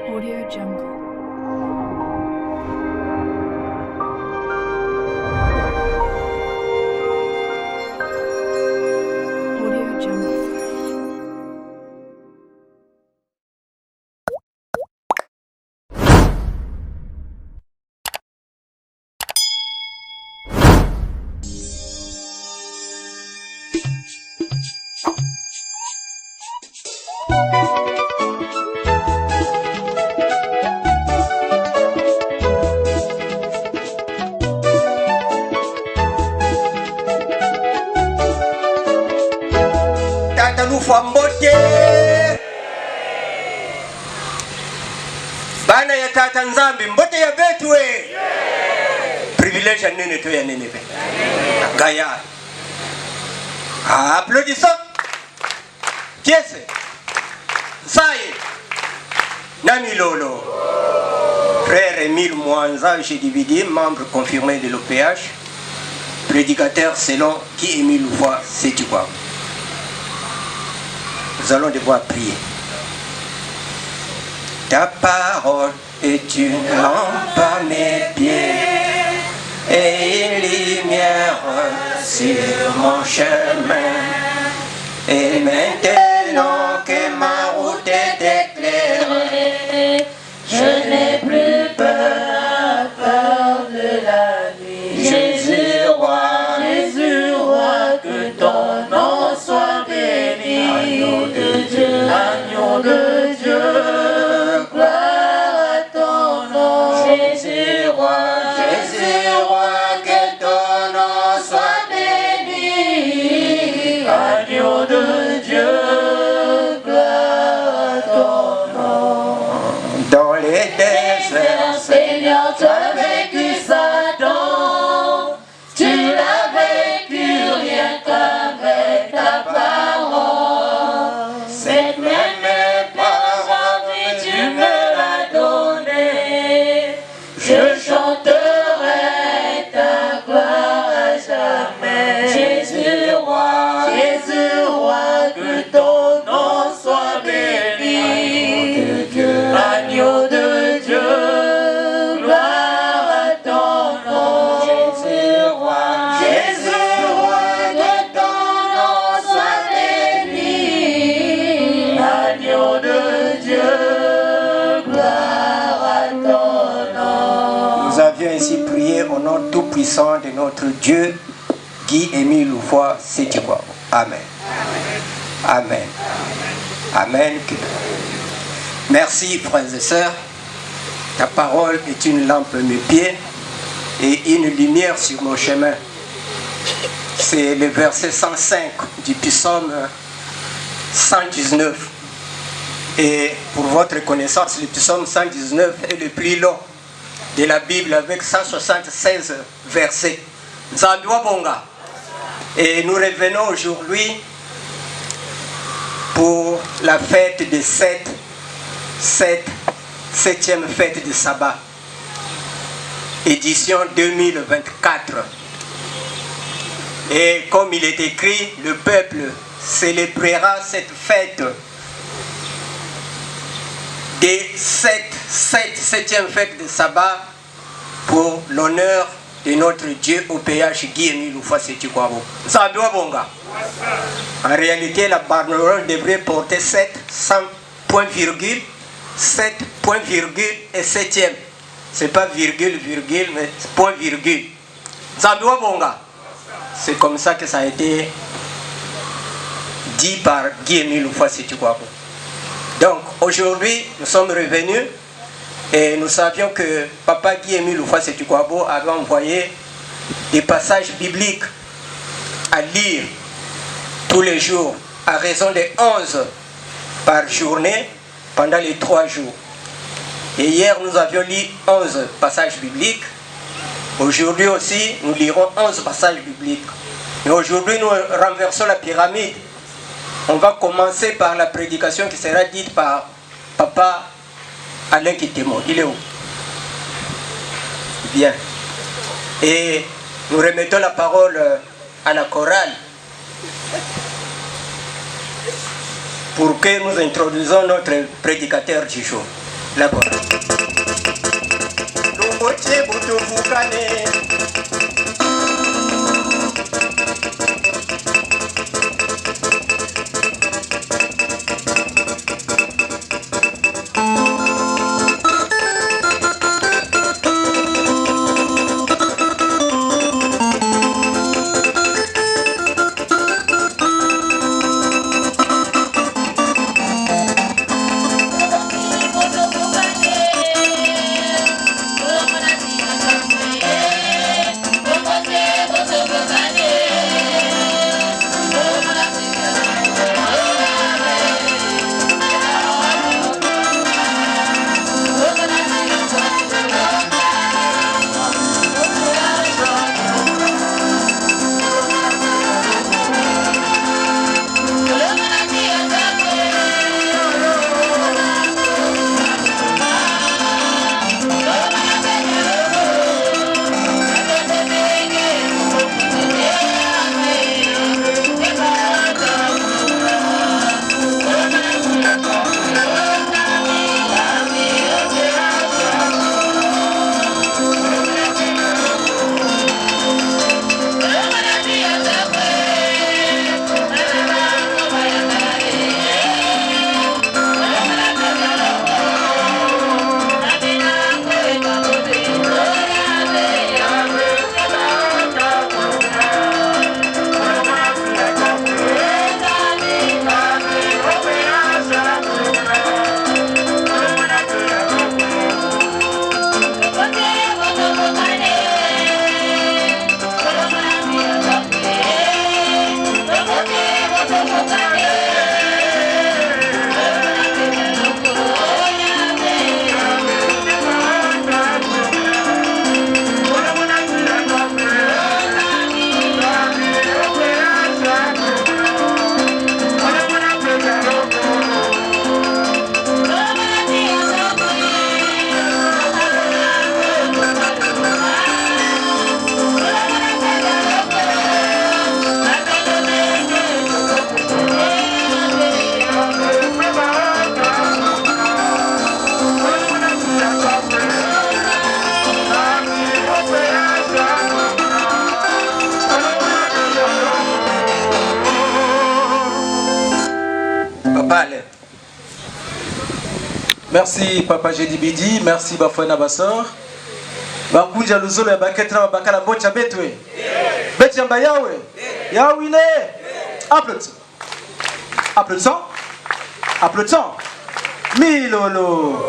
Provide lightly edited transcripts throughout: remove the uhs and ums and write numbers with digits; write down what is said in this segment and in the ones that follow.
Audio Jungle. Audio Jungle. Mbote bana ya tata nzambi mbote ya betu we privilege nene to ya nene be gaya applaudissons tiese saye nami lolo frère Emile Mwanza j'ai divisé membre confirmé de l'OPH prédicateur selon qui Emile Louvois c'est tu quoi. Nous allons devoir prier. Ta parole est une lampe à mes pieds et une lumière sur mon chemin. Et maintenant que ma route est éclairée, je n'ai plus peur de la nuit. Jésus roi, que ton nom soit béni. Agneau de Dieu, gloire à ton nom. Jésus roi, que ton nom soit béni. Agneau de Dieu, gloire à ton nom. Dans les déserts, Seigneur, tu as vaincu Satan. Tu l'as vaincu rien qu'avec ta parole. Cette même parole, tu me l'as donnée. Je chanterai ta gloire à jamais. Jésus roi, que ton nom soit béni. Agneau de Dieu, gloire à ton nom. Jésus roi, que ton nom soit béni. Agneau de Dieu, gloire à ton nom. Nous avions ainsi prié au nom tout-puissant de notre Dieu, Guy Émile Louvois, c'est quoi. Amen. Amen. Amen. Merci, frères et sœurs. Ta parole est une lampe à mes pieds et une lumière sur mon chemin. C'est le verset 105 du psaume 119. Et pour votre connaissance, le psaume 119 est le plus long de la Bible avec 176 versets. Nzambiwa bonga. Et nous revenons aujourd'hui pour la fête de septième fête de sabbat, édition 2024. Et comme il est écrit, le peuple célébrera cette fête de septième fête de sabbat pour l'honneur de notre Dieu au péage Guy Émile Louvois Sétikwabo. En réalité, la banderole devrait porter 7 point virgule, 7 point virgule et 7e. C'est pas virgule, mais point virgule. C'est comme ça que ça a été dit par Guy Émile Louvois Sétikwabo. Donc aujourd'hui, nous sommes revenus et nous savions que Papa Guy Émile Louvois Sétikwabo avait envoyé des passages bibliques à lire tous les jours à raison de 11 par journée pendant les 3 jours. Et hier nous avions lu 11 passages bibliques. Aujourd'hui aussi nous lirons 11 passages bibliques. Et aujourd'hui nous renversons la pyramide. On va commencer par la prédication qui sera dite par Papa Alain Kitemo. Il est où? Bien. Et nous remettons la parole à la chorale pour que nous introduisons notre prédicateur du jour. D'accord. Loboche botofukane. Merci Papa Jedibidi, merci Bafouena Bassor. Bakunja luzolo ya baketna bakala bocha betwe. Betya mbayawe. Yawile. Applaudissons. Applaudissons. Applaudissons. Milolo.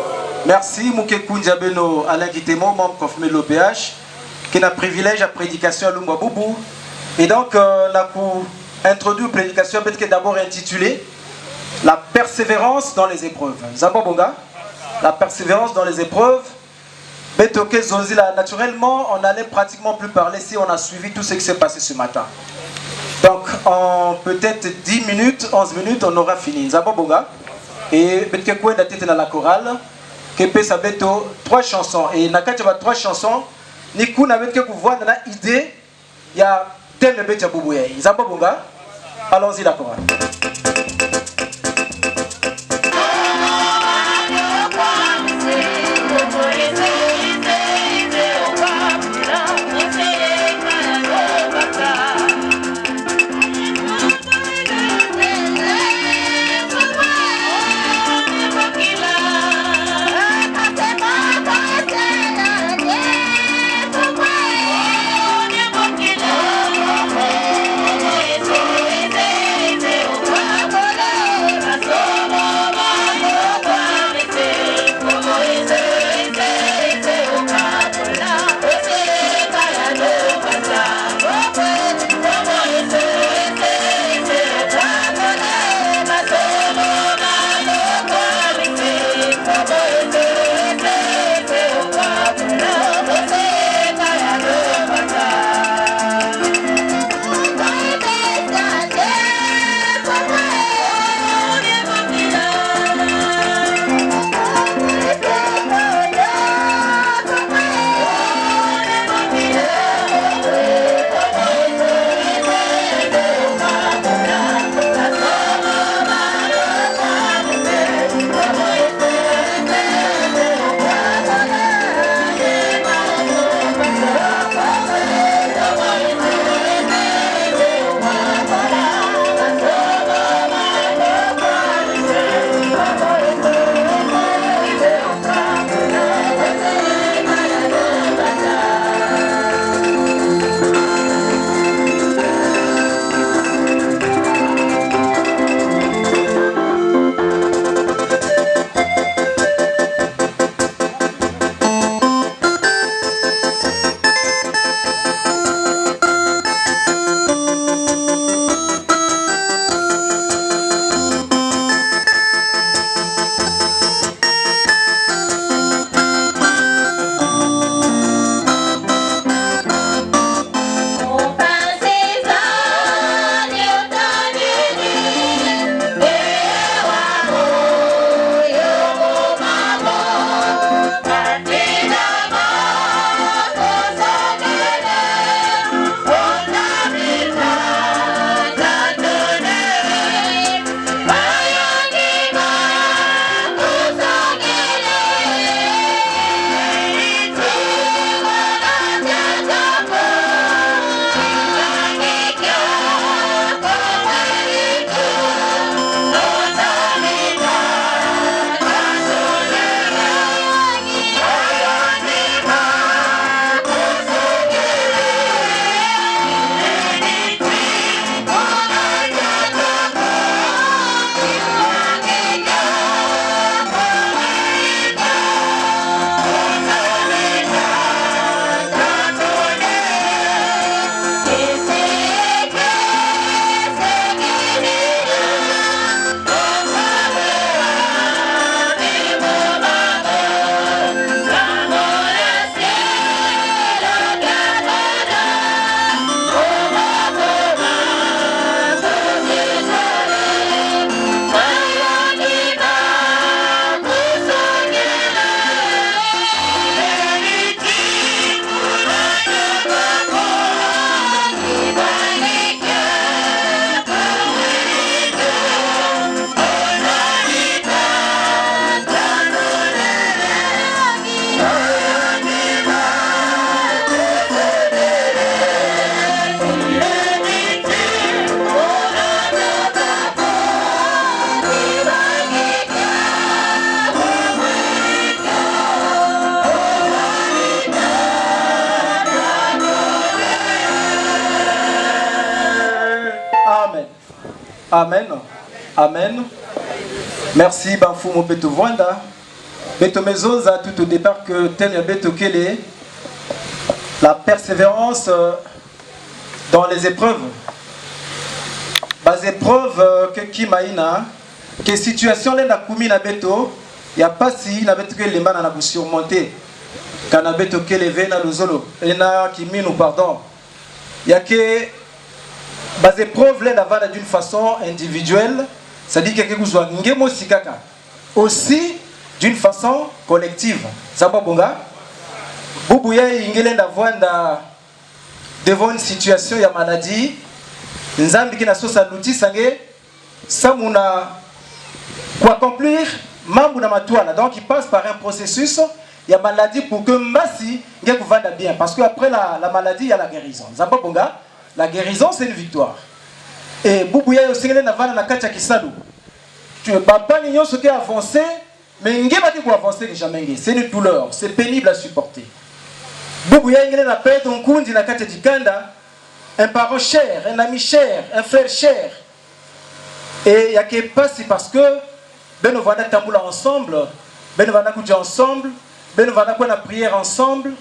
Merci Mouké Kunja Beno Alain Kitemo, membre confirmé de l'OPH, qui a privilège à prédication à Lumba Boubou. Et donc, on a introduit une prédication qui est d'abord intitulée La persévérance dans les épreuves. Zabobonga, la persévérance dans les épreuves. Betoke Zozila, naturellement, on n'allait pratiquement plus parler si on a suivi tout ce qui s'est passé ce matin. Donc, en peut-être 10 minutes, 11 minutes, on aura fini. Zabobonga. Et Betkekwe daté dans la chorale. Kepe Sabeto, 3 chansons. Et Nakataba 3 chansons. Nikou n'avait que voir dans la idée. Il y a tel le Betia Bouboué. Zabobonga. Allons-y la chorale. Wow. Amen. Amen. Merci, Bafoumo Beto Vwanda. Beto Mezoza, tout au départ, que tel Beto Kele, la persévérance dans les épreuves. Les épreuves que Kimaïna, que situation là, na Beto, il n'y a pas si na Beto que les mains na surmonter. Quand na Beto que les veines na lozolo, et na Kimino, pardon. Il y a que les épreuves là d'une façon individuelle, c'est-à-dire que vous avez ngemo sikaka. Aussi d'une façon collective. Zamba bonga. Boubouya ingele ndavwanda devant une situation ya maladie. Nzambi qui n'a sosa l'outil sangue samuna pour accomplir mambo na matuana. Donc il passe par un processus il y a maladie pour que Massi vanda bien parce que après la maladie il y a la guérison. Zamba bonga, la guérison c'est une victoire. Et Boubouya yo singele na vana na kacha kisalu. Tu papa nyo ce qui a avancé mais ngeba qui pour avancer que jamais c'est une douleur, c'est pénible à supporter. Boubouya ngele na perdre un kundi na kacha dikanda. Un parent cher, un ami cher, un frère cher. Et il y a qui passe parce que ben nous allons tamboula ensemble, ben nous allons coucher ensemble, ben nous allons la prière ensemble.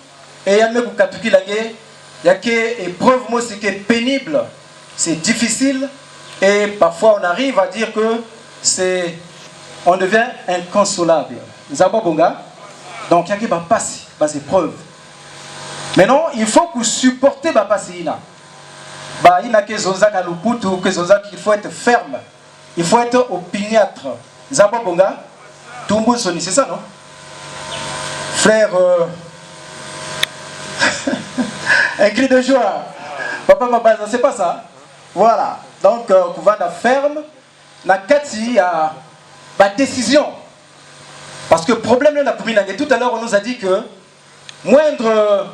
Et il y a même katuki langé, il y a qui épreuve moi c'est qui est pénible, c'est difficile et parfois on arrive à dire que c'est on devient inconsolable. Zababonga. Donc il y a qui va passer les épreuves. Maintenant il faut que supporter va passer là. Il faut être ferme, il faut être opiniâtre. Zababonga, Tumbu Soni, c'est ça non? Frère, un cri de joie. Papa Mabaza, c'est pas ça? Voilà, donc Kouvanda ferme, la Kati a la décision. Parce que le problème là, tout à l'heure on nous a dit que moindre.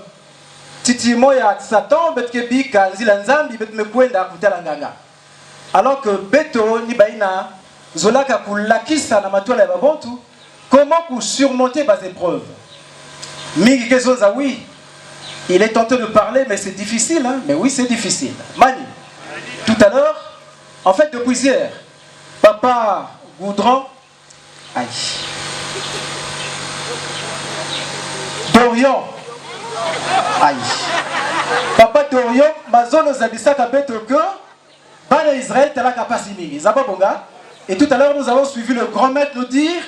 Titi moya Satan betkebi kanzila nzambi betmekwenda kutala nganga. Alors que Beto ni baina zolaka kulakisa na matwala ya babontu, comment pour surmonter les épreuves? Mingi kezoza oui, il est tenté de parler mais c'est difficile hein? Mais oui, c'est difficile. Mani. Tout à l'heure, en fait depuis hier, papa Goudron aïe. Dorion aïe. Papa Dorion, Mazono Zabisaka Beto que Bana Israël Talaka Passimini. Zababonga. Et tout à l'heure, nous avons suivi le grand maître nous dire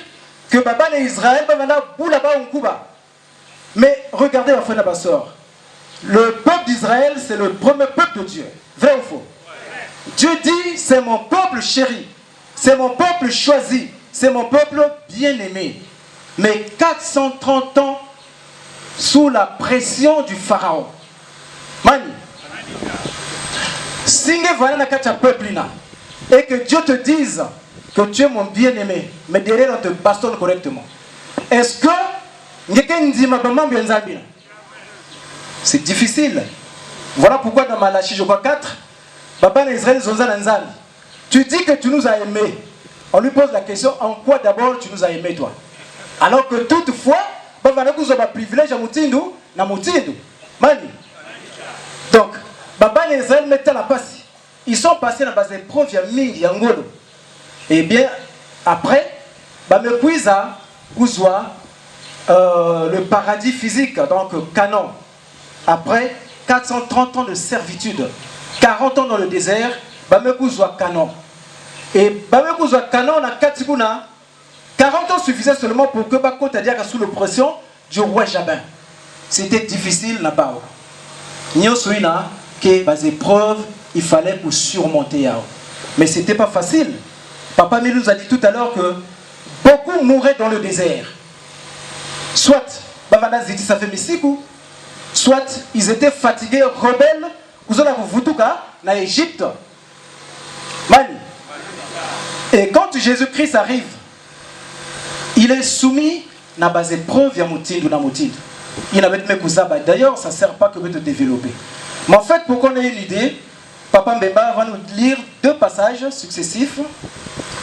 que Bana Israël Bana Boulaba Unkuba. Mais regardez ma frère et ma soeur. Le peuple d'Israël, c'est le premier peuple de Dieu. Vrai ou faux? Dieu dit, c'est mon peuple chéri. C'est mon peuple choisi. C'est mon peuple bien-aimé. Mais 430 ans sous la pression du pharaon. Mani. Si peuple et que Dieu te dise que tu es mon bien-aimé, mais derrière on te bastonne correctement. Est-ce que c'est difficile? Voilà pourquoi dans Malachie, je crois 4, Baba Israël tu dis que tu nous as aimés. On lui pose la question, en quoi d'abord tu nous as aimés toi? Alors que toutefois, privilège à Moutindu, na Moutindu. Mani. Donc, Baba et Israël mettent la passe. Ils sont passés dans les épreuves, il y a Mingi, Angolo. Et bien, après, Bamekuiza, Ouzwa, le paradis physique, donc Canon. Après 430 ans de servitude, 40 ans dans le désert, Bamekuiza Canon. Et Bamekuiza Canon, on a 40 ans suffisait seulement pour que Bako Tadia sous l'oppression du roi Jabin. C'était difficile là-bas. Nous avons que les épreuves, il fallait pour surmonter. Mais ce n'était pas facile. Papa nous a dit tout à l'heure que beaucoup mouraient dans le désert. Soit, Bavana Ziti, ça fait Messikou, soit ils étaient fatigués, rebelles, vous avez vu tout cas, en Égypte. Mani. Et quand Jésus-Christ arrive, il est soumis à base épreuve ya Moutindu na Moutindu. Il n'avait pas de d'ailleurs, ça ne sert pas que de développer. Mais en fait, pour qu'on ait une idée, Papa Mbemba va nous lire 2 passages successifs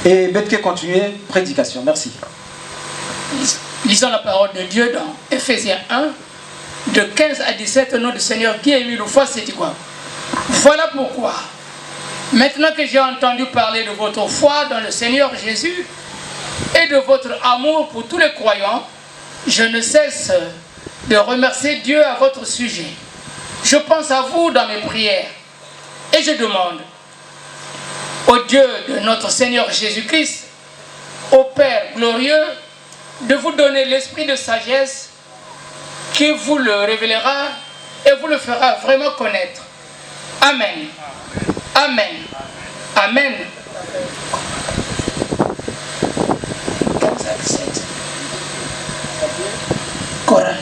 et Betke continuer prédication. Merci. Lisons la parole de Dieu dans Ephésiens 1, de 15 à 17, au nom du Seigneur qui a émis le foi, c'est quoi? Voilà pourquoi Maintenant que j'ai entendu parler de votre foi dans le Seigneur Jésus et de votre amour pour tous les croyants, je ne cesse de remercier Dieu à votre sujet. Je pense à vous dans mes prières et je demande au Dieu de notre Seigneur Jésus-Christ, au Père glorieux, de vous donner l'esprit de sagesse qui vous le révélera et vous le fera vraiment connaître. Amen. Amen. Amen. 15-17. Coran.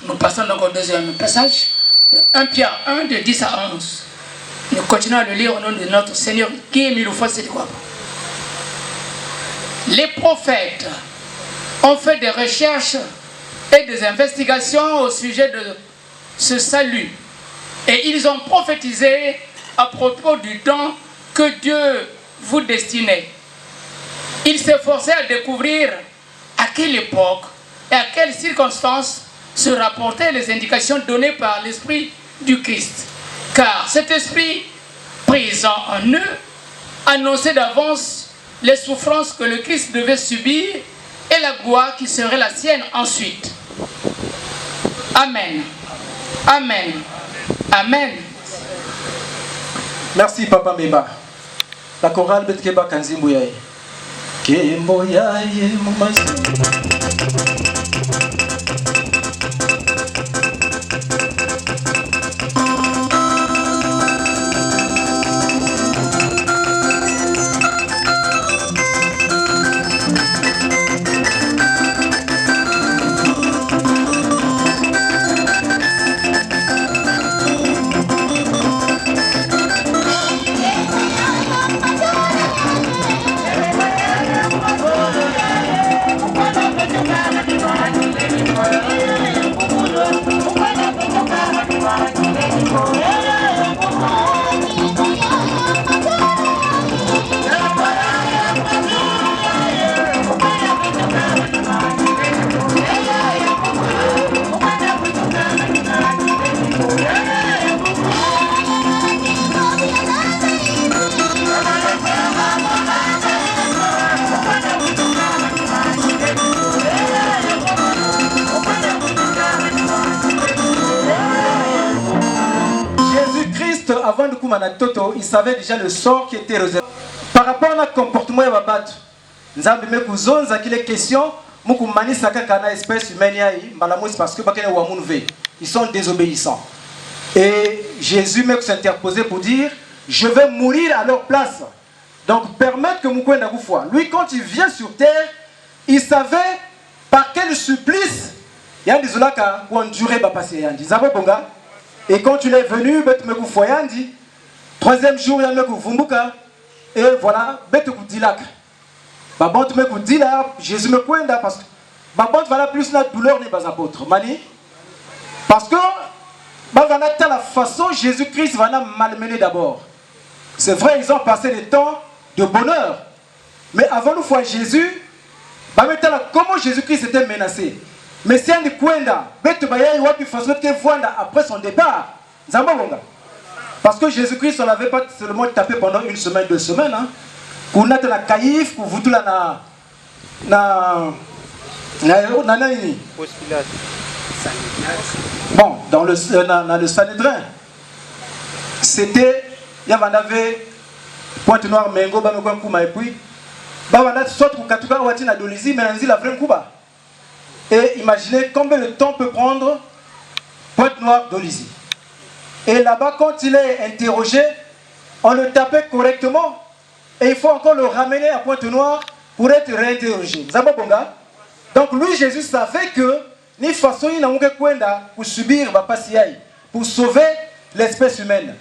Nous passons donc au deuxième passage, 1 Pierre 1, de 10 à 11. Nous continuons à le lire au nom de notre Seigneur qui est mis le c'est quoi. Les prophètes ont fait des recherches et des investigations au sujet de ce salut. Et ils ont prophétisé à propos du don que Dieu vous destinait. Ils s'efforçaient à découvrir à quelle époque et à quelles circonstances se rapportaient les indications données par l'Esprit du Christ. Car cet Esprit présent en eux annonçait d'avance les souffrances que le Christ devait subir et la gloire qui serait la sienne ensuite. Amen. Amen. Amen. Merci Papa Meba. La chorale Betkeba Kanzimbuyaye. Kemboyaye Mumasi. Avant de Koumana Toto, il savait déjà le sort qui était réservé. Par rapport à comportement de Babat, nous avons mis les questions, nous avons mis les espèces humaines, parce que ils sont désobéissants. Et Jésus s'est interposé pour dire, je vais mourir à leur place. Donc permettre que nous connaissions la foi. Lui, quand il vient sur terre, il savait par quel supplice il y a des gens qui ont enduré passer. Et quand il est venu, troisième jour, il y a un et voilà, Jésus me coince parce que voilà plus la douleur des apôtres. Parce que la façon Jésus-Christ va malmener d'abord. C'est vrai, ils ont passé des temps de bonheur. Mais avant nous voir Jésus, comment Jésus-Christ était menacé. Mais si on dit après son départ, parce que Jésus-Christ, on n'avait pas seulement tapé pendant une semaine, 2 semaines. On a la caïf, on vous bon, dans le Sanhédrin, c'était, il y avait Pointe Noire, Mengo, Bamekouma, et puis, soit pour Katuka, Watina, Dolizi, mais la vraie Kouba. Et imaginez combien de temps peut prendre Pointe Noire d'Olizy. Et là-bas, quand il est interrogé, on le tapait correctement. Et il faut encore le ramener à Pointe Noire pour être réinterrogé. Donc lui, Jésus savait que ni façon il n'a pour subir pour sauver l'espèce humaine.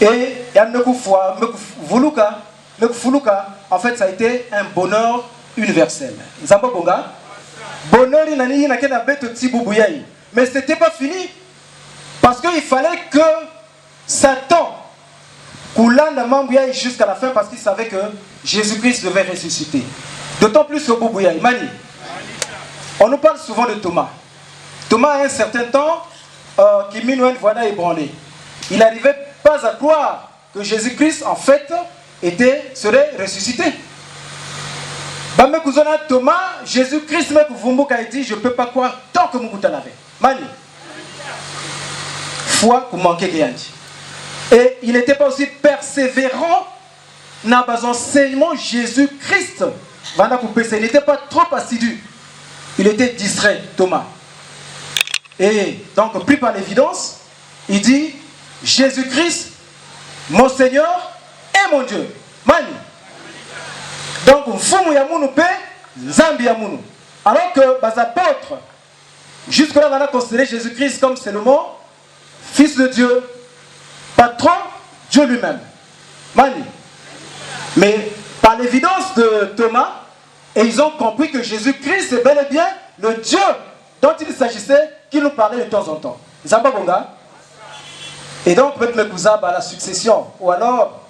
Et en fait, ça a été un bonheur universel. Bonheur, mais ce n'était pas fini. Parce qu'il fallait que Satan Koulanda Mambouya jusqu'à la fin parce qu'il savait que Jésus-Christ devait ressusciter. D'autant plus au Boubouya. Imani. On nous parle souvent de Thomas. Thomas, à un certain temps, qui Minouen voilà ébranlé. Il n'arrivait pas à croire que Jésus-Christ, en fait, serait ressuscité. Thomas, Jésus-Christ a dit, je ne peux pas croire tant que Moukuta l'avait. Mani. Foi pour manquer Gayandi. Et il n'était pas aussi persévérant dans les enseignements Jésus-Christ. Il n'était pas trop assidu. Il était distrait, Thomas. Et donc, pris par l'évidence, il dit, Jésus-Christ, mon Seigneur et mon Dieu. Mani. Donc, alors que les apôtres, jusque-là, on a considéré Jésus-Christ comme seulement Fils de Dieu, patron, Dieu lui-même. Mani. Mais par l'évidence de Thomas, et ils ont compris que Jésus-Christ est bel et bien le Dieu dont il s'agissait, qui nous parlait de temps en temps. Zambabonga. Et donc, peut-être la succession, ou alors,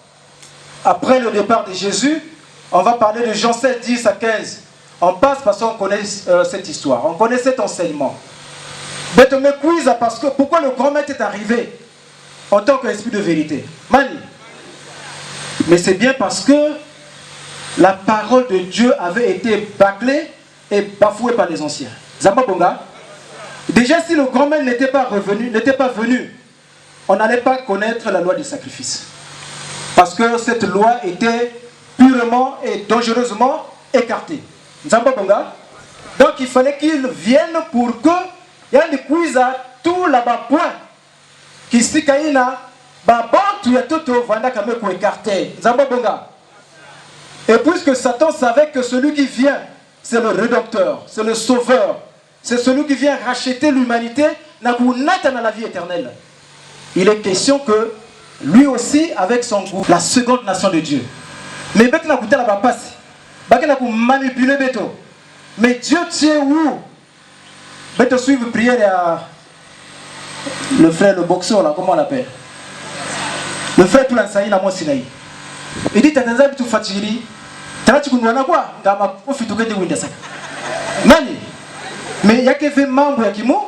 après le départ de Jésus, on va parler de Jean 7, 10 à 15. On passe parce qu'on connaît cette histoire, on connaît cet enseignement. Parce que pourquoi le grand maître est arrivé en tant qu'esprit de vérité? Mani. Mais c'est bien parce que la parole de Dieu avait été bâclée et bafouée par les anciens. Zamba Bonga. Déjà, si le grand maître n'était pas venu, on n'allait pas connaître la loi du sacrifice. Parce que cette loi était purement et dangereusement écartée. Zamba Bonga. Donc il fallait qu'il vienne pour que il y a des quiz à tout là-bas point. Qui si kaina babantu ya toto vanda kame ko écarté. Zamba Bonga. Et puisque Satan savait que celui qui vient, c'est le rédempteur, c'est le sauveur, c'est celui qui vient racheter l'humanité, n'a dans la vie éternelle. Il est question que lui aussi, avec son groupe, la seconde nation de Dieu. Mais Bek n'a coûté la passe, Bek n'a manipulé Beto. Mais Dieu tient où? Beto suivre prière à le frère, le boxeur là, comment on l'appelle? Le frère tout l'enseigné dans mon Sinaï. Il dit, t'as des habits tout fatigués. T'as tu connais quoi? T'as ma profite de Windows. Mani. Mais il y a que 20 membres qui m'ont.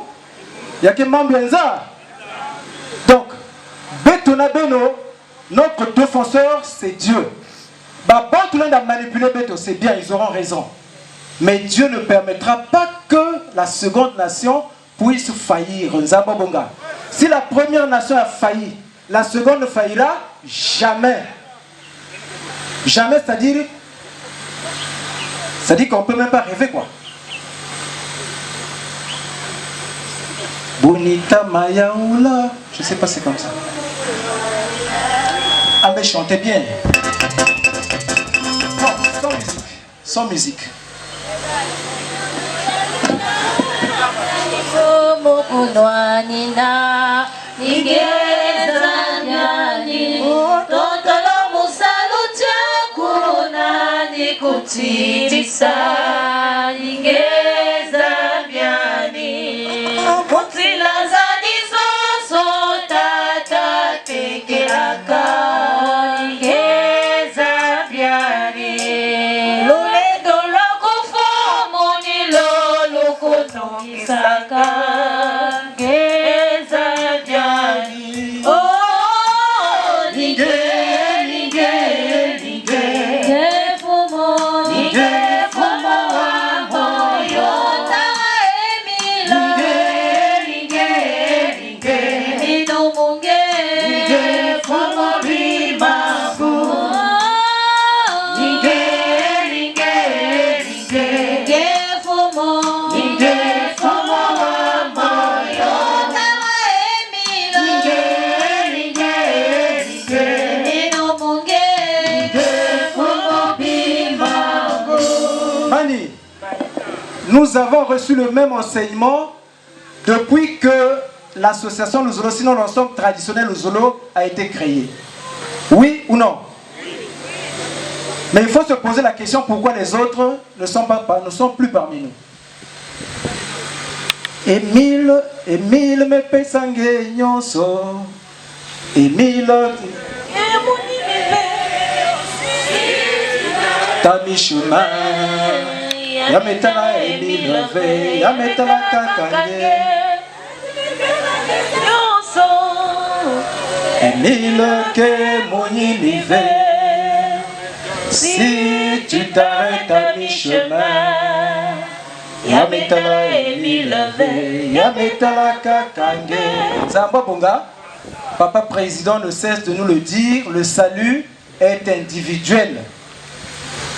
Il y a que membres Enza. Donc, Betona Beno, notre défenseur, c'est Dieu. Bah, bon, tout le monde a manipulé Beto, c'est bien, ils auront raison. Mais Dieu ne permettra pas que la seconde nation puisse faillir. Nzababonga. Si la première nation a failli, la seconde ne faillira jamais. Jamais, c'est-à-dire qu'on ne peut même pas rêver, quoi. Bonita Mayaoula. Je ne sais pas, c'est comme ça. Ah, mais chantez bien. Non, sans musique. Sans musique. Kutirisa ingeza byani mutila zanizo sotata tekelaka ingeza byani lule dolo kufomo nilo lukutukisaka ingeza byani oh nige Nous avons reçu le même enseignement depuis que l'association Luzolo, sinon l'ensemble traditionnel Luzolo, a été créée. Oui ou non? Mais il faut se poser la question pourquoi les autres ne sont plus parmi nous. Emile me pesangue nyonso. Emile ta mi-chemin. Yametala Emile Ve, Yametala Kakange. Emile Ke Mouni Mive. Si tu t'arrêtes à mi-chemin, Yametala Emile Ve, Yametala Kakange. Zamba Bonga, Papa Président ne cesse de nous le dire, le salut est individuel.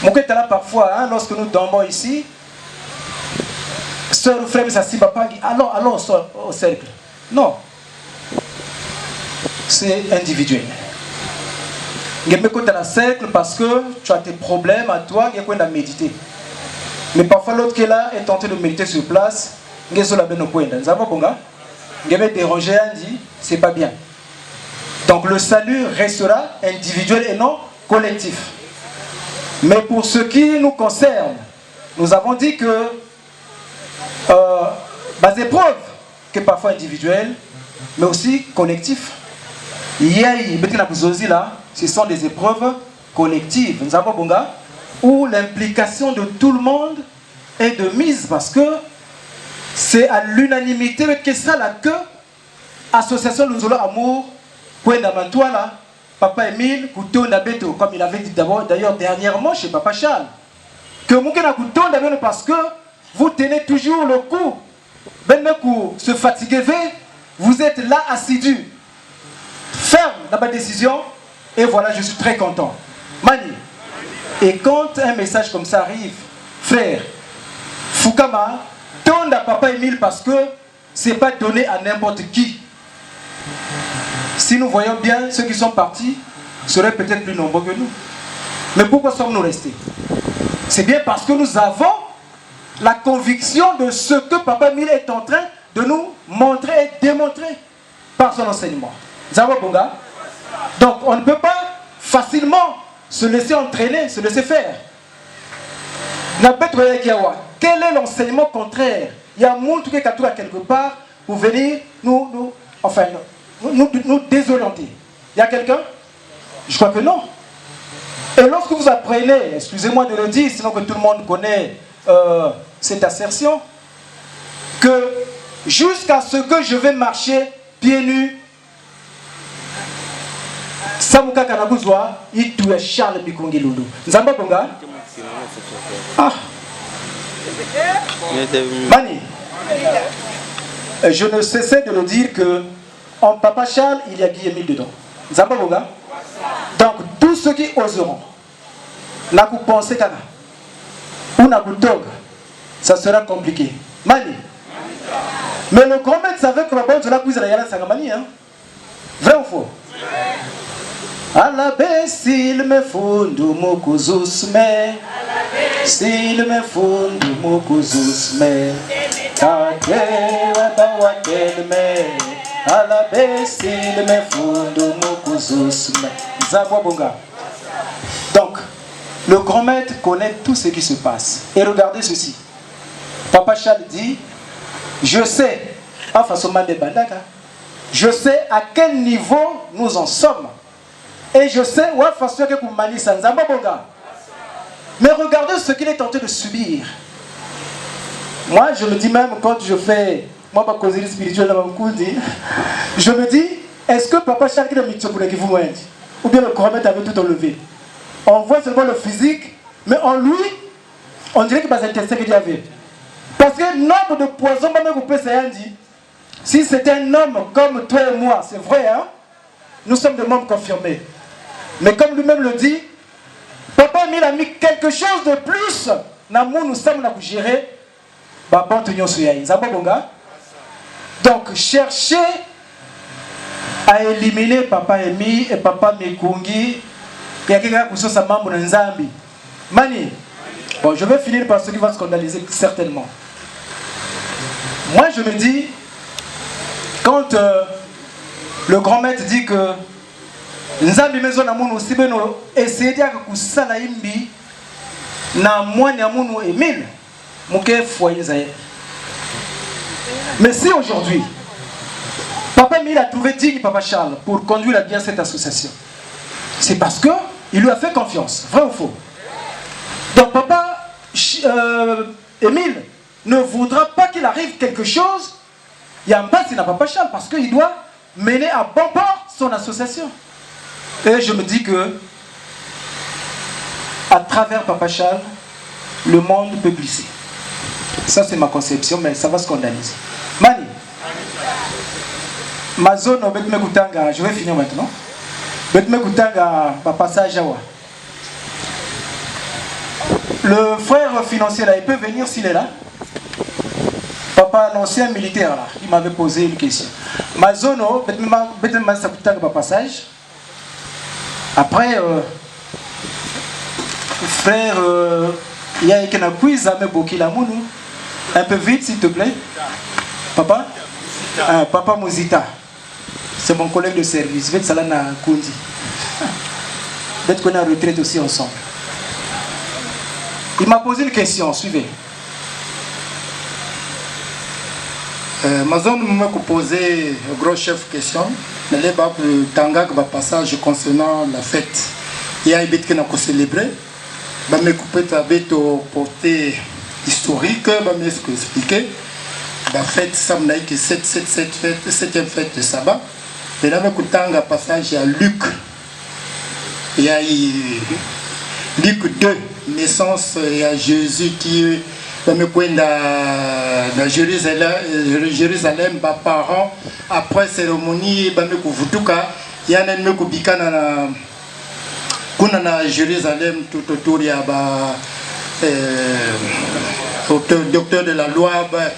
Mon cœur est là parfois, hein, lorsque nous dormons ici, sœur ou frère, ça s'y va pas, allons au cercle. Non. C'est individuel. Je me compte dans le cercle parce que tu as tes problèmes à toi, il y a quoi à méditer. Mais parfois l'autre qui est là est tenté de méditer sur place, il y a la bonne point. Nous avons bonga. Je vais déranger un dit, c'est pas bien. Donc le salut restera individuel et non collectif. Mais pour ce qui nous concerne, nous avons dit que les épreuves, que parfois individuelles, mais aussi collectives, ce sont des épreuves collectives. Nous avons bonga, où l'implication de tout le monde est de mise parce que c'est à l'unanimité que ça la queue association Luzolo Amour là, Papa Emile Couteau Nabeto, comme il avait dit d'ailleurs dernièrement chez Papa Charles, que Moukena Couteau Nabeto parce que vous tenez toujours le coup, ben le coup se fatiguer, vous êtes là assidu, ferme dans ma décision, et voilà, je suis très content. Mani. Et quand un message comme ça arrive, frère, Fukama, donne à Papa Emile parce que c'est pas donné à n'importe qui. Si nous voyons bien, ceux qui sont partis seraient peut-être plus nombreux que nous. Mais pourquoi sommes-nous restés? C'est bien parce que nous avons la conviction de ce que Papa Emile est en train de nous montrer et démontrer par son enseignement. Bonga. Donc on ne peut pas facilement se laisser entraîner, se laisser faire. Quel est l'enseignement contraire? Il y a un monde qui est quelque part pour venir nous désorienter. Il y a quelqu'un? Je crois que non. Et lorsque vous apprenez, excusez-moi de le dire, sinon que tout le monde connaît cette assertion, que jusqu'à ce que je vais marcher pieds nus, Samuka Kanaguzwa, il tue Charles Mikongi Loulou. Nzamba Bonga? Ah! Mani, je ne cessais de le dire que en Papa Charles, il y a Guy Emile dedans. Nzamba Bonga? Donc, tous ceux qui oseront, n'a pas pensé qu'à ou n'a pas dog, ça sera compliqué. Mani. Mais le grand maître savait que la bonne de la cuisine à Sangamani, hein? Vrai ou faux? À la baisse, il me fonde mokuzus me. S'il me fonde mokuzus me. Kate watawatel me. À la baisse, il me fonde mokuzus me. Zabo Bonga. Donc, le grand maître connaît tout ce qui se passe. Et regardez ceci. Papa Charles dit, je sais, je sais à quel niveau nous en sommes. Et je sais, mais regardez ce qu'il est tenté de subir. Moi, je me dis même quand je fais, moi, ma causerie spirituelle, je me dis, est-ce que Papa Charles qui vous ou bien le corps avait tout enlevé? On voit seulement le physique, mais en lui, on dirait qu'il n'y a pas d'intestin qu'il y avait. Parce que nombre de poisons, si c'était un homme comme toi et moi, c'est vrai, hein? Nous sommes des membres confirmés. Mais comme lui-même le dit, Papa Emile a mis quelque chose de plus. Nous sommes gérer. Donc, cherchez à éliminer Papa Emile et Papa Mekungi. Mani, bon, je vais finir par ce qui va scandaliser certainement. Moi, je me dis, quand le grand maître dit que Nzambi mezo na munu sibeno essayé à kusala imbi na mwani ya munu Emile muke foyer zaye. Mais si aujourd'hui Papa Emile a trouvé digne Papa Charles pour conduire à bien cette association, c'est parce que il lui a fait confiance, vrai ou faux? Émile ne voudra pas qu'il arrive quelque chose, il y a un passe, il n'a pas Charles, parce qu'il doit mener à bon port son association. Et je me dis que, à travers Papa Charles, le monde peut glisser. Ça, c'est ma conception, mais ça va se scandaliser. Mani, ma zone, je vais finir maintenant. Passage. Le frère financier là, il peut venir s'il est là. Papa, l'ancien militaire là, il m'avait posé une question. Ma zone, passage. Après, frère, il y a un quiz à me boquer la mounou. Un peu vite, s'il te plaît. Papa? Papa Mozita. C'est mon collègue de service. Vete Salana Kundi. Vete qu'on a retraite aussi ensemble. Il m'a posé une question, suivez. Ma zone m'a posé un gros chef question. Mais les bas tanga va passage concernant la fête. Il y a une bête qui n'a pas célébré. Bah me couper ta bête au portée historique. Bah me expliquer. Bah fête samedi qui 7e fête de sabbat. Et là me coutanga passage à Luc. Il y a Luc 2 naissance il y a Jésus qui me dans Jérusalem ba parents après cérémonie ba me kuvutuka yana me kubika na kuna na Jérusalem tout autour il y a ba docteur de la loi ba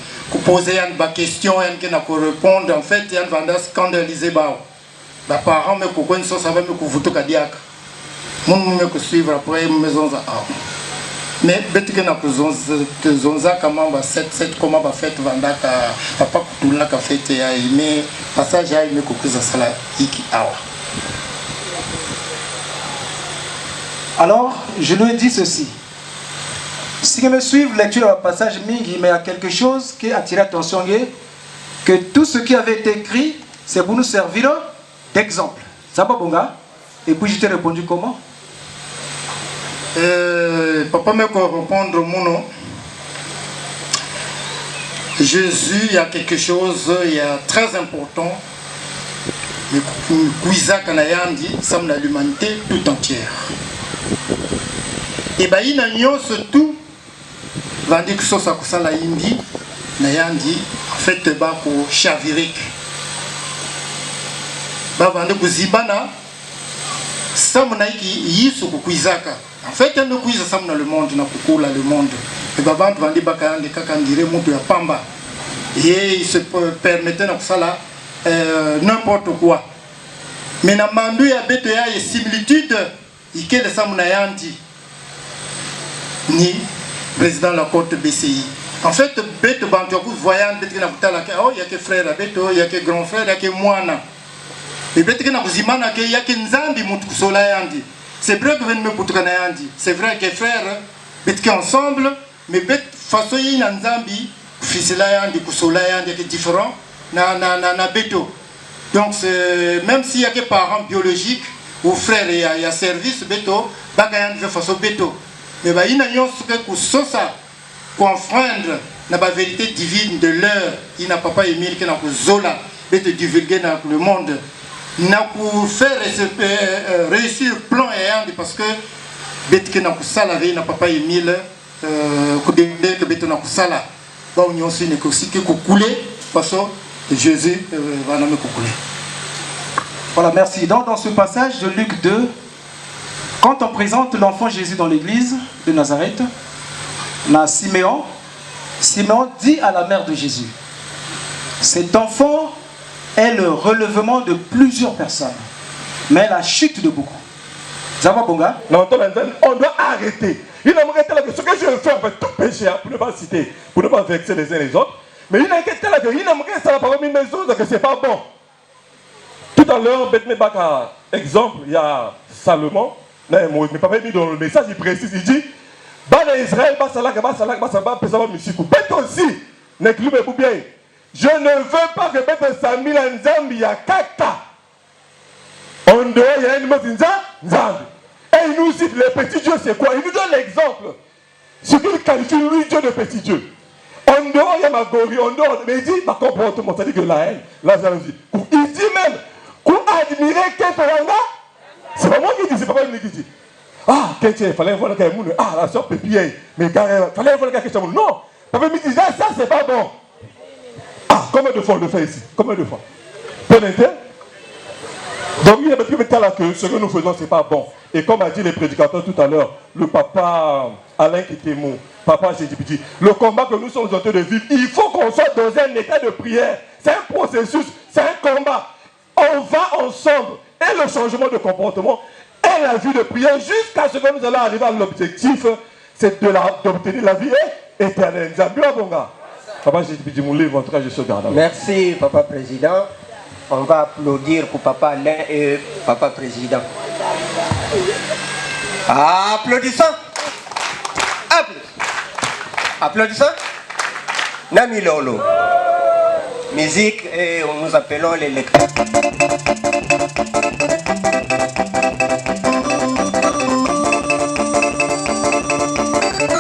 poser une question et qui n'a pas répondre en fait il y a un scandalisé ba parents me kokoni so ça va me kuvutuka diaka mon me suivre après maison za mais bête que na zonza comment va 7 comment va fête vandaka papa kutula ka fête ya mais passage ya me kokuza sala iki awa. Alors je lui ai dit ceci. Si vous me suivez lecture du passage mingi, mais il y a quelque chose qui a attiré l'attention, que tout ce qui avait été écrit c'est pour nous servir d'exemple. Ça va bonga? Et puis je t'ai répondu comment? Papa me répondre mon nom. Jésus, il y a quelque chose, il y a très important. Le Kouiza Kanayandi, ça me l'humanité tout entière. Et bien, il y a surtout, Vandi que ça ça la indi, Nayandi, en fait, pour chavirik. Vandi que Zibana, ça me n'a yisu Kouizaka. En fait, il y a un quiz dans le monde, dans le monde. Et bien, avant de vendre des bacans, des cacans, des remontes à Pamba. Et il se permettait de faire n'importe quoi. Mais dans le monde, il y a des similitudes. Il y a des Samunayandi. Ni président de la Côte BCI. En fait, bête bantoku voyant bête qui n'a pas oh il y a que frère beto il y a que grand frère il y a que moine. Et bête qui n'a pas zimana que il y a que nzambi mutu solayandi. C'est vrai que vous me poutkanayandi. C'est vrai que frère bête qui ensemble mais bête façon y a nzambi fisilayandi kusolayandi qui est différent na beto. Donc même s'il y a que parents biologiques ou frères il y a service beto bagayandi de façon beto. Mais bah il y a que ça confondre la vérité divine de l'heure. Il n'a pas Émile qui n'a pas zola de divulguer dans le monde. N'a pas faire réussir plan et parce que bête qui n'a pas ça la vie n'a pas Émile que bête n'a pas ça là. Bah on y a aussi que couler parce que Jésus va nous couler. Voilà, merci. Donc dans ce passage de Luc 2. Quand on présente l'enfant Jésus dans l'église de Nazareth, Siméon dit à la mère de Jésus, cet enfant est le relèvement de plusieurs personnes, mais la chute de beaucoup. Zaba Bonga? Non, on doit arrêter. Il aimerait que ce que je fais, on fait tout péché pour ne pas citer, pour ne pas vexer les uns les autres. Mais il aimerait ça parmi mes autres que c'est pas bon. Tout à l'heure, Bethmebaka, exemple, il y a Salomon. Mais papa mis dans le message, il précise, il dit Israël, je ne veux pas que Beth Samuel en Zambie a kaka. En dehors, il y a une Nzambi. Et il nous cite les petits dieux, c'est quoi? Il nous donne l'exemple. ce qu'il qualifie lui Dieu de petit Dieu. En dehors, il y a ma gorie, en dehors, mais il dit, ma comportement, c'est-à-dire que la haine, la jalousie. Il dit même, pour admirer quelqu'un, c'est pas moi qui dis, c'est pas moi qui dis. Ah, il fallait voir quelqu'un, ah, la soeur Pépier, mais il fallait voir quelqu'un, non, papa me disait, ça, c'est pas bon. Ah, combien de fois on le fait ici? Combien de fois? Peut-être. Donc, il y a plus là que ce que nous faisons, c'est pas bon. Et comme a dit les prédicateurs tout à l'heure, le papa Alain Kikémou, papa Jédibidi, le combat que nous sommes en train de vivre, il faut qu'on soit dans un état de prière. C'est un processus, c'est un combat. On va ensemble. Et le changement de comportement et la vie de prière jusqu'à ce que nous allons arriver à l'objectif, c'est d'obtenir la vie éternelle. Papa Jédibidi, mon livre, en tout cas, je suis gardant. Merci, Papa Président. On va applaudir pour Papa Alain et Papa Président. Applaudissons. Applaudissons. Nami Lolo. Musique et nous appelons les lecteurs.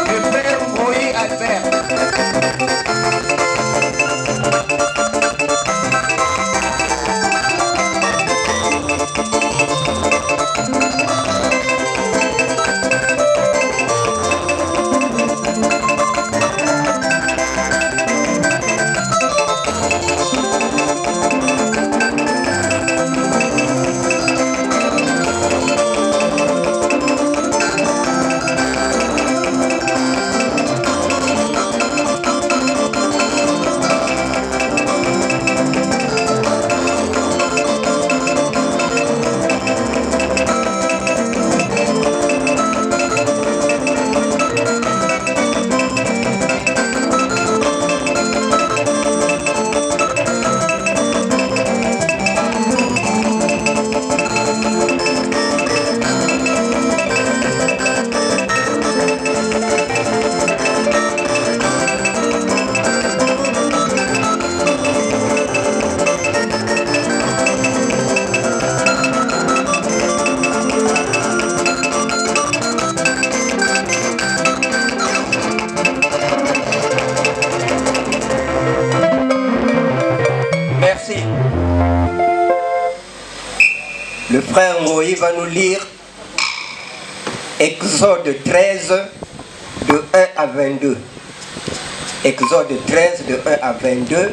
Le frère Moïse Albert. Le frère Moïse va nous lire Exode 13 de 1 à 22. Exode 13 de 1 à 22.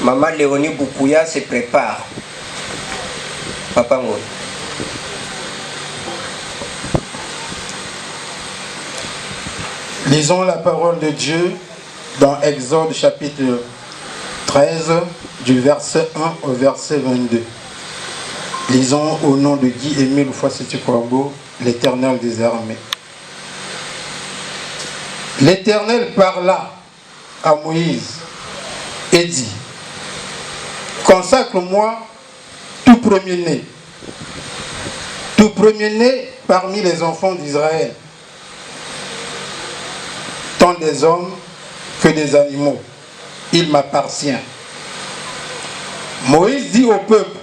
Maman Léonie Boukouya se prépare. Papa Moïse. Lisons la parole de Dieu dans Exode chapitre 13 du verset 1 au verset 22. Lisons au nom de Guy Émile Foissetier-Kwambo, l'Éternel des armées. L'Éternel parla à Moïse et dit: consacre-moi tout premier-né parmi les enfants d'Israël, tant des hommes que des animaux. Il m'appartient. Moïse dit au peuple: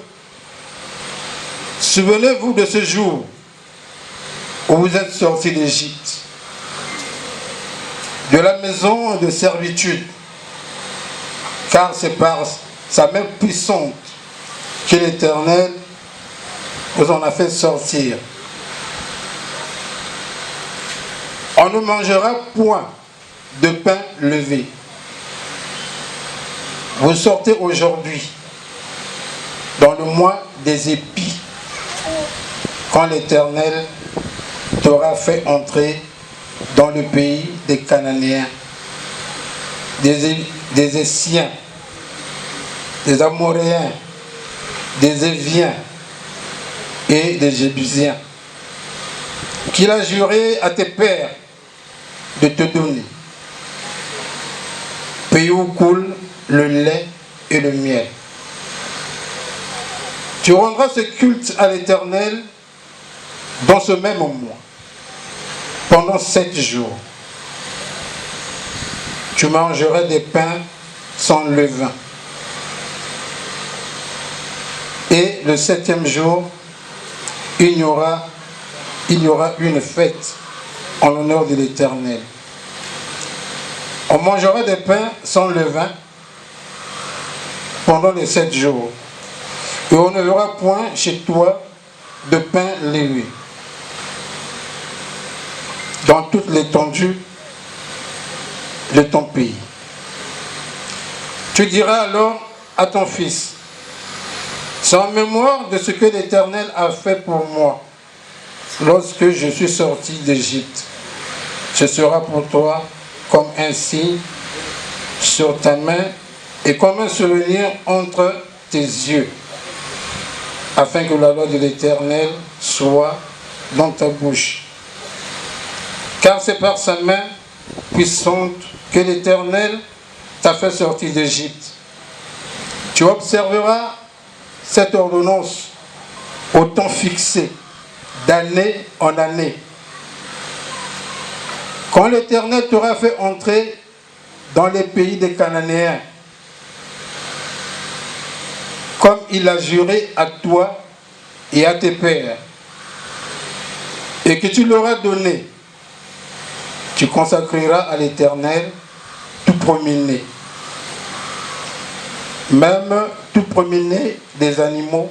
souvenez-vous de ce jour où vous êtes sortis d'Égypte, de la maison de servitude, car c'est par sa main puissante que l'Éternel vous en a fait sortir. On ne mangera point de pain levé. Vous sortez aujourd'hui dans le mois des épis, quand l'Éternel t'aura fait entrer dans le pays des Cananéens, des Essiens, des Amoréens, des Éviens et des Jébusiens, qu'il a juré à tes pères de te donner, pays où coule le lait et le miel. Tu rendras ce culte à l'Éternel dans ce même mois, pendant 7 jours. Tu mangeras des pains sans levain. Et le 7e jour, il y aura une fête en l'honneur de l'Éternel. On mangera des pains sans levain pendant les 7 jours. Et on ne verra point chez toi de pain lévé dans toute l'étendue de ton pays. Tu diras alors à ton fils, c'est en mémoire de ce que l'Éternel a fait pour moi lorsque je suis sorti d'Égypte. Ce sera pour toi comme un signe sur ta main et comme un souvenir entre tes yeux, afin que la loi de l'Éternel soit dans ta bouche. Car c'est par sa main puissante que l'Éternel t'a fait sortir d'Égypte. Tu observeras cette ordonnance au temps fixé, d'année en année. Quand l'Éternel t'aura fait entrer dans les pays des Cananéens, comme il a juré à toi et à tes pères, et que tu leur as donné, tu consacreras à l'Éternel tout premier-né, même tout premier-né des animaux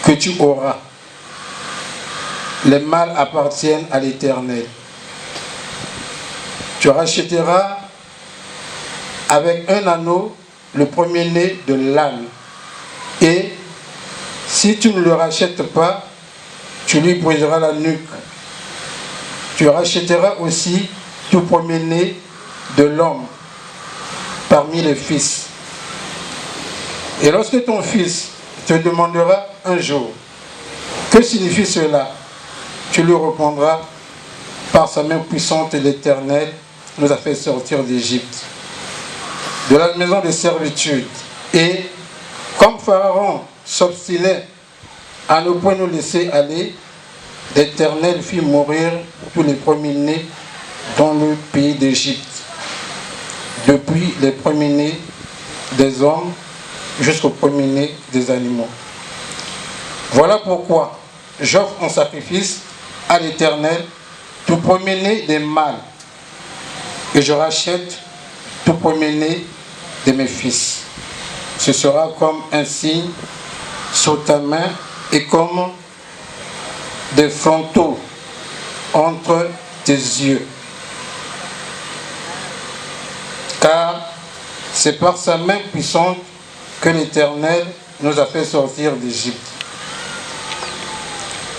que tu auras. Les mâles appartiennent à l'Éternel. Tu rachèteras avec un anneau le premier-né de l'âne. Et si tu ne le rachètes pas, tu lui briseras la nuque. Tu rachèteras aussi tout premier-né de l'homme parmi les fils. Et lorsque ton fils te demandera un jour, que signifie cela? Tu lui répondras, par sa main puissante l'Éternel nous a fait sortir d'Égypte, de la maison de servitude. Et comme Pharaon s'obstinait à ne point nous laisser aller, l'Éternel fit mourir tous les premiers-nés dans le pays d'Égypte, depuis les premiers-nés des hommes jusqu'aux premiers-nés des animaux. Voilà pourquoi j'offre en sacrifice à l'Éternel tout premier-né des mâles, et je rachète tout premier-né de mes fils. Ce sera comme un signe sur ta main et comme des frontaux entre tes yeux. Car c'est par sa main puissante que l'Éternel nous a fait sortir d'Égypte.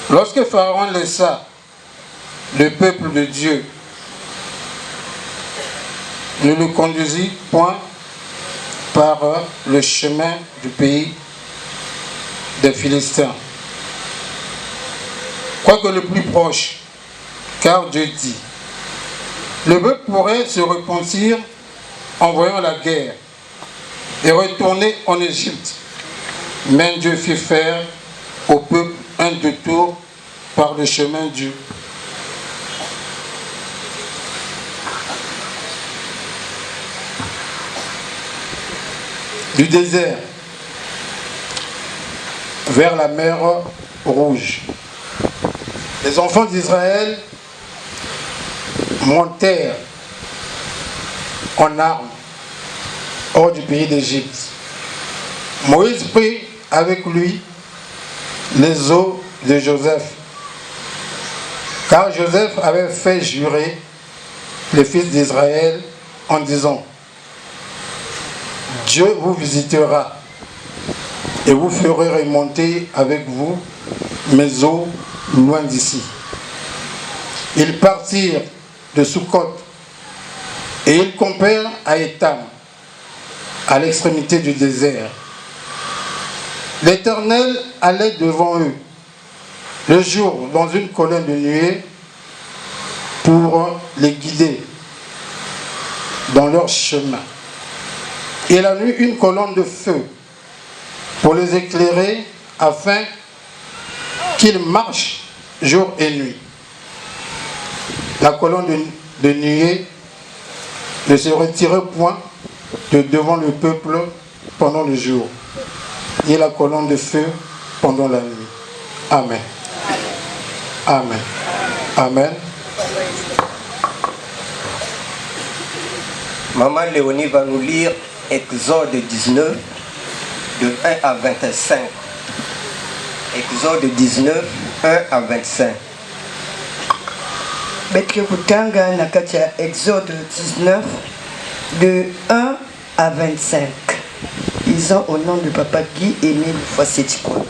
Lorsque Pharaon laissa le peuple de Dieu, ne le conduisit point par le chemin du pays des Philistins, quoique le plus proche, car Dieu dit, le peuple pourrait se repentir en voyant la guerre et retourner en Égypte. Mais Dieu fit faire au peuple un détour par le chemin du désert vers la mer Rouge. Les enfants d'Israël montèrent en armes hors du pays d'Égypte. Moïse prit avec lui les os de Joseph, car Joseph avait fait jurer les fils d'Israël en disant, Dieu vous visitera et vous ferez remonter avec vous mes eaux loin d'ici. Ils partirent de Sukkot et ils campèrent à Étam, à l'extrémité du désert. L'Éternel allait devant eux le jour dans une colonne de nuée pour les guider dans leur chemin, et la nuit une colonne de feu pour les éclairer afin qu'ils marchent jour et nuit. La colonne de nuée ne se retirait point de devant le peuple pendant le jour, ni la colonne de feu pendant la nuit. Amen. Amen. Amen. Maman Léonie va nous lire Exode 19, de 1 à 25. Exode 19, 1 à 25. Betre Kutanga Nakatia, Exode 19, de 1 à 25. Ils ont au nom de Papa Guy Émile Fassetiko.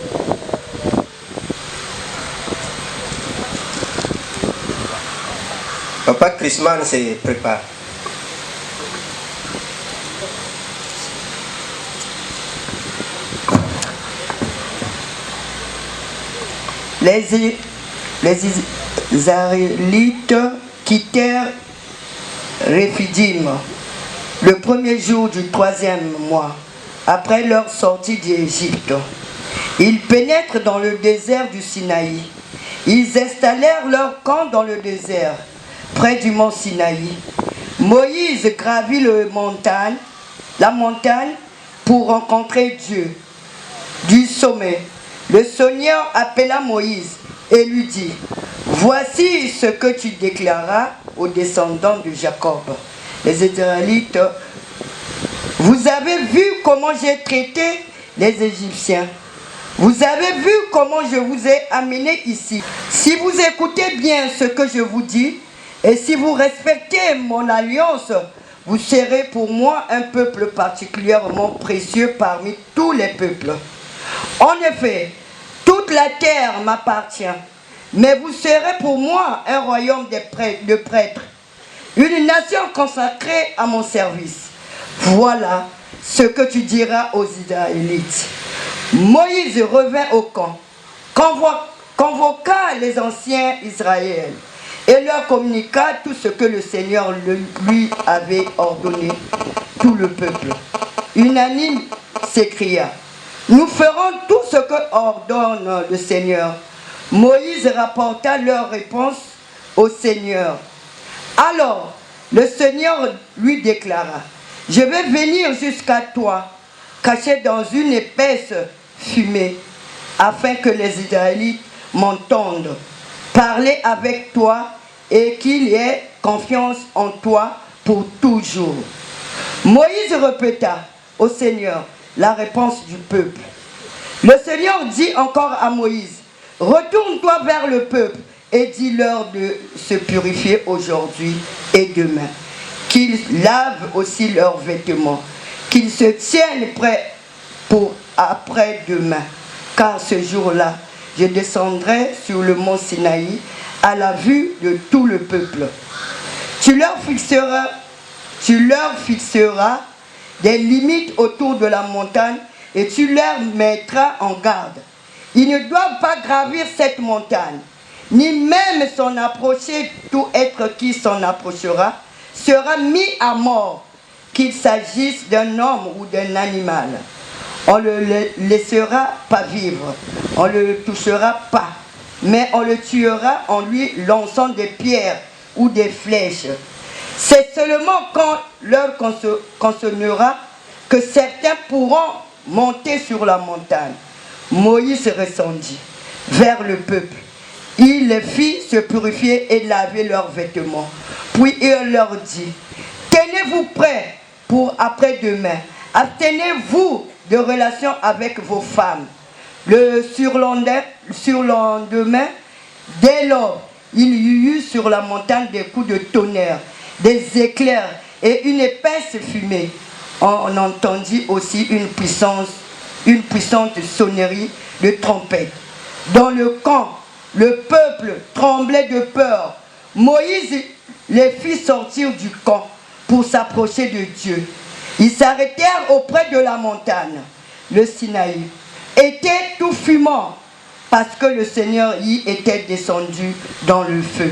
Papa Christman se prépare. Les Israélites quittèrent Réphidim le premier jour du 3e mois, après leur sortie d'Égypte. Ils pénètrent dans le désert du Sinaï. Ils installèrent leur camp dans le désert, près du mont Sinaï. Moïse gravit la montagne pour rencontrer Dieu. Du sommet, le Seigneur appela Moïse et lui dit: voici ce que tu déclaras aux descendants de Jacob. Les Israélites, vous avez vu comment j'ai traité les Égyptiens. Vous avez vu comment je vous ai amené ici. Si vous écoutez bien ce que je vous dis, et si vous respectez mon alliance, vous serez pour moi un peuple particulièrement précieux parmi tous les peuples. En effet, toute la terre m'appartient, mais vous serez pour moi un royaume de prêtres, une nation consacrée à mon service. Voilà ce que tu diras aux Israélites. Moïse revint au camp, convoqua les anciens Israël et leur communiqua tout ce que le Seigneur lui avait ordonné. Tout le peuple, unanime, s'écria: nous ferons tout ce que ordonne le Seigneur. Moïse rapporta leur réponse au Seigneur. Alors, le Seigneur lui déclara: je vais venir jusqu'à toi, caché dans une épaisse fumée, afin que les Israélites m'entendent parler avec toi et qu'il y ait confiance en toi pour toujours. Moïse répéta au Seigneur la réponse du peuple. Le Seigneur dit encore à Moïse: retourne-toi vers le peuple et dis-leur de se purifier aujourd'hui et demain, qu'ils lavent aussi leurs vêtements, qu'ils se tiennent prêts pour après-demain, car ce jour-là, je descendrai sur le mont Sinaï à la vue de tout le peuple. Tu leur fixeras des limites autour de la montagne et tu leur mettras en garde. Ils ne doivent pas gravir cette montagne, ni même s'en approcher. Tout être qui s'en approchera sera mis à mort, qu'il s'agisse d'un homme ou d'un animal. On ne le laissera pas vivre, on ne le touchera pas, mais on le tuera en lui lançant des pierres ou des flèches. C'est seulement quand l'heure consonnera que certains pourront monter sur la montagne. Moïse redescendit vers le peuple. Il les fit se purifier et laver leurs vêtements. Puis il leur dit: tenez-vous prêts pour après-demain. Abstenez-vous de relations avec vos femmes. Le surlendemain, dès lors, il y eut sur la montagne des coups de tonnerre, des éclairs et une épaisse fumée. On entendit aussi une puissante sonnerie de trompette. Dans le camp, le peuple tremblait de peur. Moïse les fit sortir du camp pour s'approcher de Dieu. Ils s'arrêtèrent auprès de la montagne. Le Sinaï était tout fumant parce que le Seigneur y était descendu dans le feu.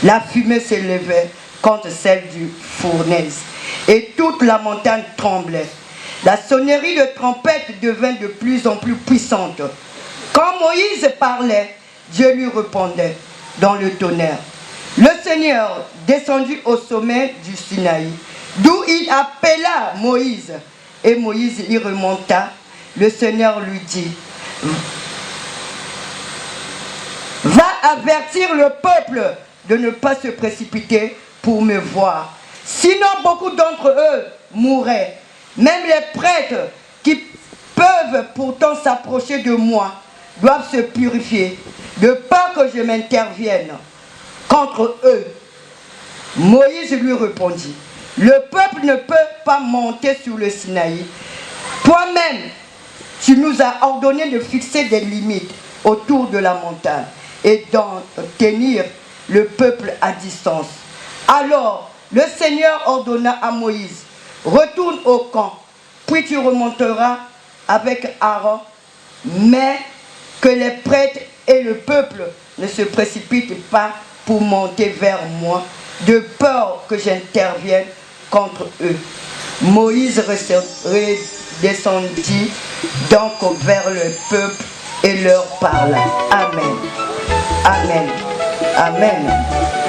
La fumée s'élevait contre celle du fournaise et toute la montagne tremblait. La sonnerie de trompette devint de plus en plus puissante. Quand Moïse parlait, Dieu lui répondait dans le tonnerre. Le Seigneur descendit au sommet du Sinaï, d'où il appela Moïse. Et Moïse y remonta. Le Seigneur lui dit: va avertir le peuple de ne pas se précipiter pour me voir, Sinon, beaucoup d'entre eux mourraient. Même les prêtres qui peuvent pourtant s'approcher de moi doivent se purifier, de peur que je m'intervienne contre eux. Moïse lui répondit, le peuple ne peut pas monter sur le Sinaï. Toi-même, tu nous as ordonné de fixer des limites autour de la montagne et d'en tenir le peuple à distance. Alors, le Seigneur ordonna à Moïse, retourne au camp, puis tu remonteras avec Aaron, mais que les prêtres et le peuple ne se précipitent pas pour monter vers moi, de peur que j'intervienne contre eux. Moïse redescendit donc vers le peuple et leur parla. Amen. Amen. Amen.